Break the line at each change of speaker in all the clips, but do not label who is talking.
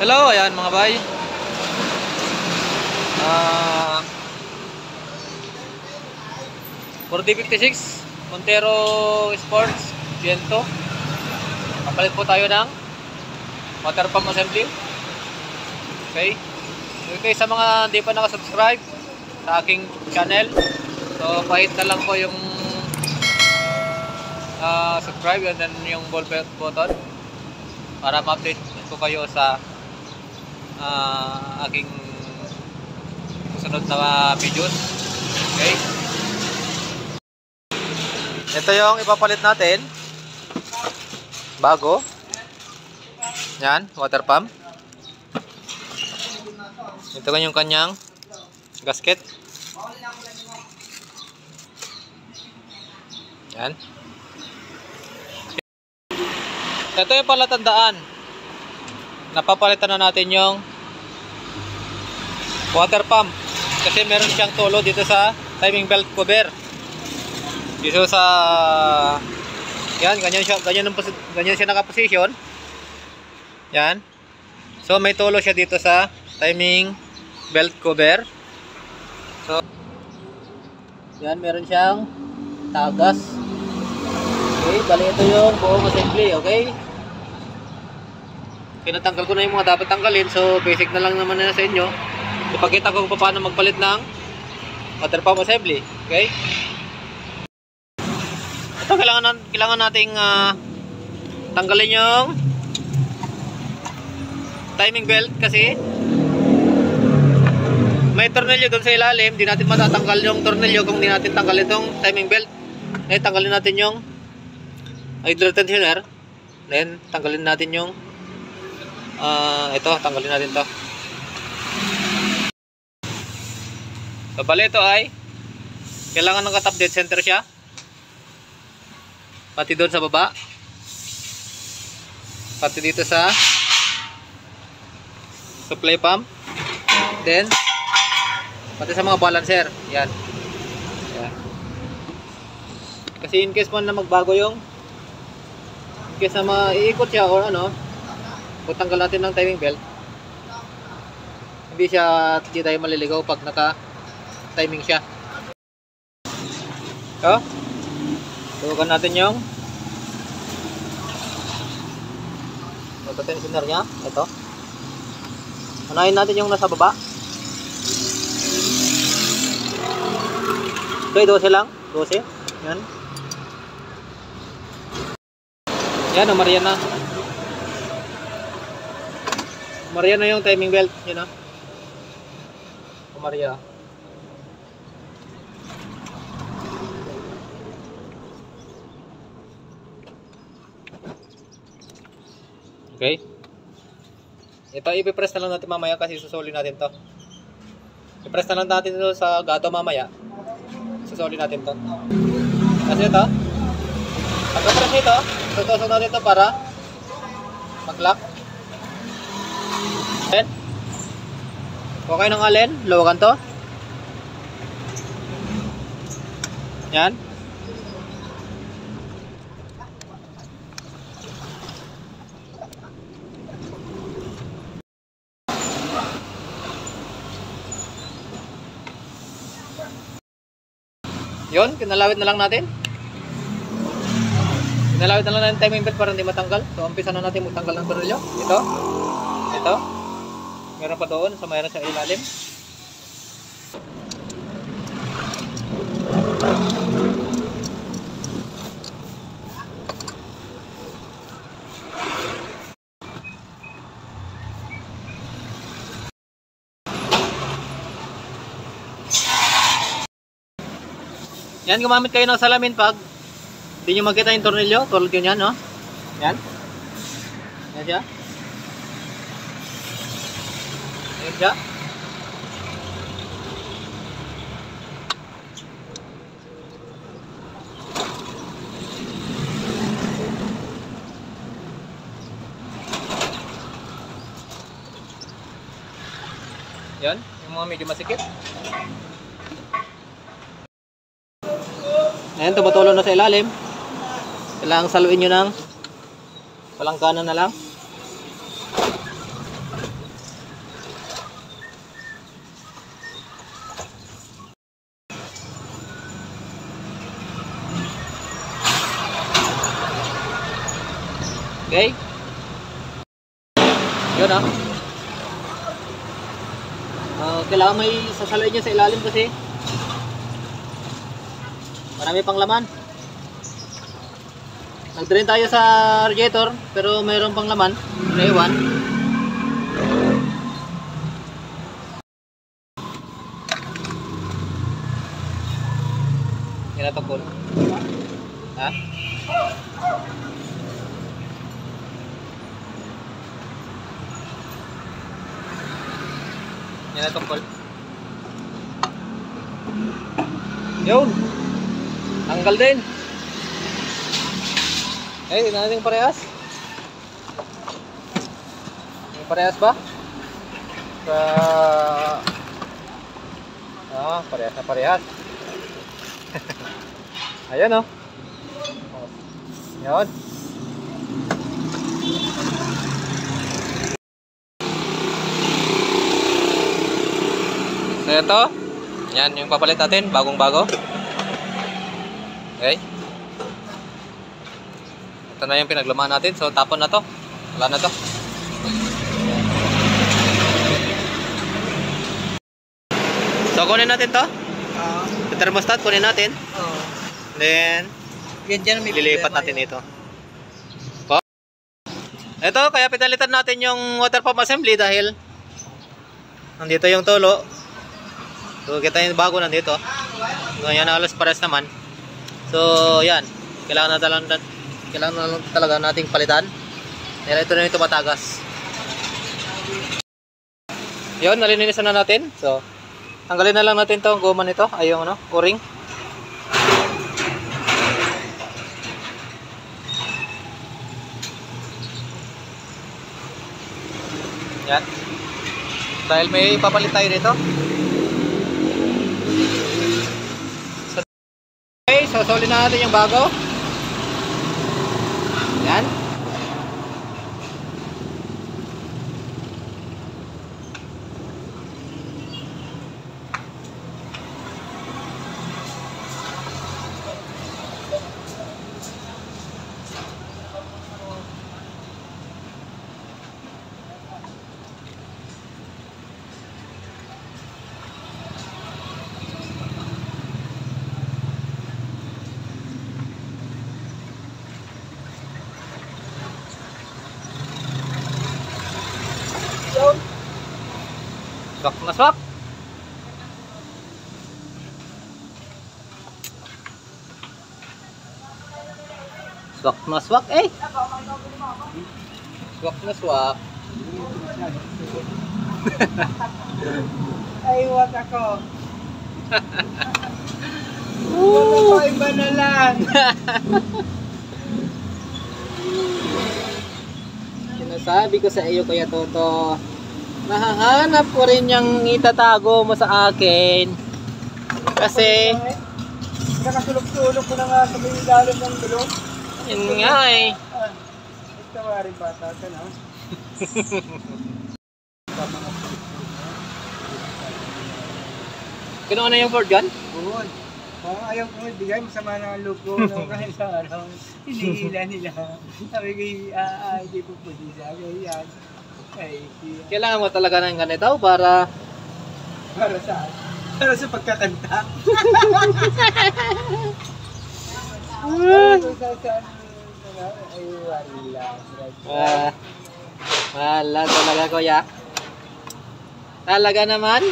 Hello, ayan mga bay. For D56 Montero Sports Viento, kapalit po tayo ng water pump assembly. Okay, sa mga hindi pa nakasubscribe sa aking channel, so pahit na lang po yung subscribe and then yung bell button para ma-update ko kayo sa aking susunod na videos. Okay, ito yung ipapalit natin bago. Yan, water pump. Ito yung kanyang gasket. Yan. Ito yung palatandaan. Napapalitan na natin yung water pump kasi meron siyang tulo dito sa timing belt cover. Dito sa yan, ganyan siya nakaposisyon. Yan. So may tulo siya dito sa timing belt cover. So yan, meron siyang tagas. Okay, bali ito yung buong assembly. Okay, pinatanggal ko na yung mga dapat tanggalin. So basic na lang naman na sa inyo. Ipakita ko kung paano magpalit ng water pump assembly. Okay, ito kailangan nating tanggalin yung timing belt kasi may tornilyo doon sa ilalim. Di natin matatanggal yung tornilyo kung di natin tanggalin itong timing belt. Then tanggalin natin yung hydro tensioner. Then tanggalin natin yung ito, tanggalin natin to. So bali ito ay kailangan ng katap dead center siya, pati doon sa baba, pati dito sa supply pump, then pati sa mga balancer. Yan. Yan. Kasi in case man na magbago yung in case na maiikot siya or ano, kung tanggal natin ng timing belt, hindi tayo maliligaw pag naka timing siya. So, subukan natin yung auto tensioner nya. Ito, unahin natin yung nasa baba. Okay, 12 lang, 12. Yan. Yan, umarya na. Umarya na yung timing belt, yun, umarya. Okay. Ito ipipress na lang natin mamaya kasi susuli natin to. I-press na lang natin ito sa gato mamaya. Susuli natin to. Kasi ito, pagka-press nito, tutusok natin ito para mag-lock. Then, okay ng alin, luwagan to. Yan. Yun, kinalawit na lang natin. Kinalawit na lang natin timing belt para hindi matanggal. So, umpisa na natin magtanggal ng tornilyo. Ito. Meron pa doon sa mayroon sa ilalim. Yan, gumamit kayo ng salamin pag hindi nyo makita yung tornilyo. Tulad yun yan, no? Yan. Yan siya. Yan siya. Yan, yung mga medyo masikip. Ayan, tumutulong na sa ilalim. Kailangan saluin nyo ng palangkanan na lang. Okay? Yun ah. Kailangan may sasaloy niya sa ilalim kasi marami pang laman. Nag-drain tayo sa radiator pero mayroon pang laman. Naiwan. Yan na to, Paul. Ha? Yan na to, Paul. Yun! Tanggal din. Eh, tignan natin yung parehas. Yung parehas ba? Parehas na parehas. Ayan o. Yun. So ito. Yan yung papalit natin. Bagong bago. Okay. Ito na yung pinaglumaan natin. So tapon na to. Wala na to. So kunin natin to. Yung thermostat kunin natin. Then lilipat natin ito. Ito kaya pinalitan natin yung water pump assembly dahil nandito yung tulo. So kita yung bago nandito. So yan halos pares naman. So yan. Kailangan na talaga nating palitan. Dahil ito na yung tumatagas. Yun, nalinisan na natin. So tanggalin na lang natin to goma nito. Ay yung o-ring. Yan. Dahil may ipapalit tayo dito. Okay, so solid na natin yung bago. Yan. Swak na swak. Swak na swak eh. Swak na swak.
Ay, wag ako. Wag ako, iba na lang.
Sinasabi ko sa iyo, Kuya Toto, nahahanap ko rin yung itatago mo sa akin. Kasi
nakasulok-sulok ko na nga sa may ilalim ng gulong.
yun nga eh.
Ito nga rin bata ka na.
Kinuha na yung Ford gun?
Buhon. Parang ayaw kong ibigay, masama na ang loob ko kahit sa araw. Hinihila nila. Sabi ko, hindi po pwede sa akin yan.
Kailangan mo talaga ng ganito para
saan? Para sa pagkakanta.
wala talaga, Kuya. Talaga naman.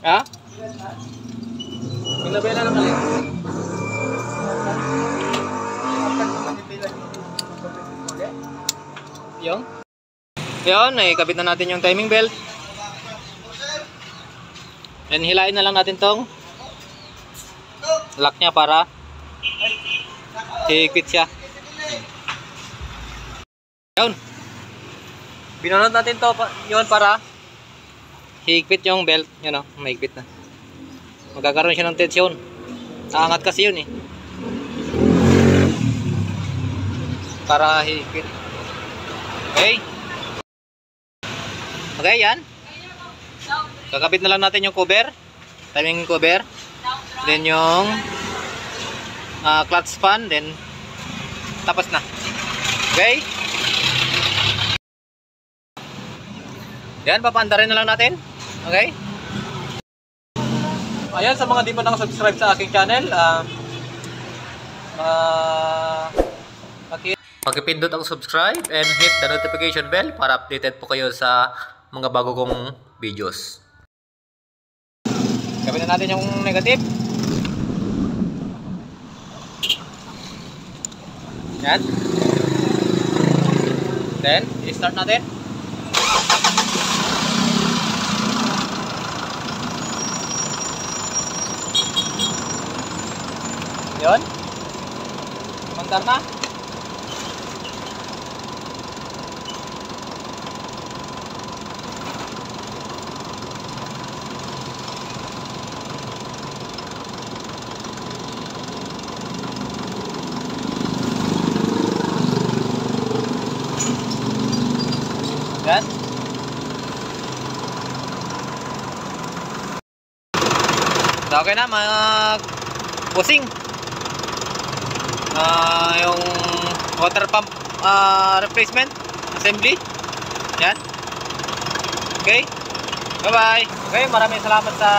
Ha? Pinabela ng mali. Yung? Yun, kabit na natin yung timing belt. And hilain na lang natin tong lock niya para higpit siya. Yun. Binunod natin to yun para higpit yung belt, yun o, mahigpit na. Magkakaroon siya ng tensyon. Aangat kasi yun eh. Para higpit. Okay. Okay, yan. Kakabit na lang natin yung cover. Timing cover. Then yung clutch span. Then tapos na. Okay. Yan, papaandarin na lang natin. Okay. Ayan, sa mga di pa nakasubscribe sa aking channel, pakipindot ang subscribe and hit the notification bell para updated po kayo sa mga bago kong videos. Gawin na natin yung negative. Yan. Then, i-start natin. Yun. Mandar na. Yan. Okay na, mag-pusing. Yung water pump replacement assembly. Yan. Okay. Bye-bye. Okay, maraming salamat sa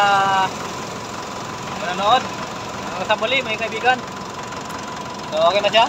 panonood. Hanggang sa muli, mga kaibigan. So, okay na siya.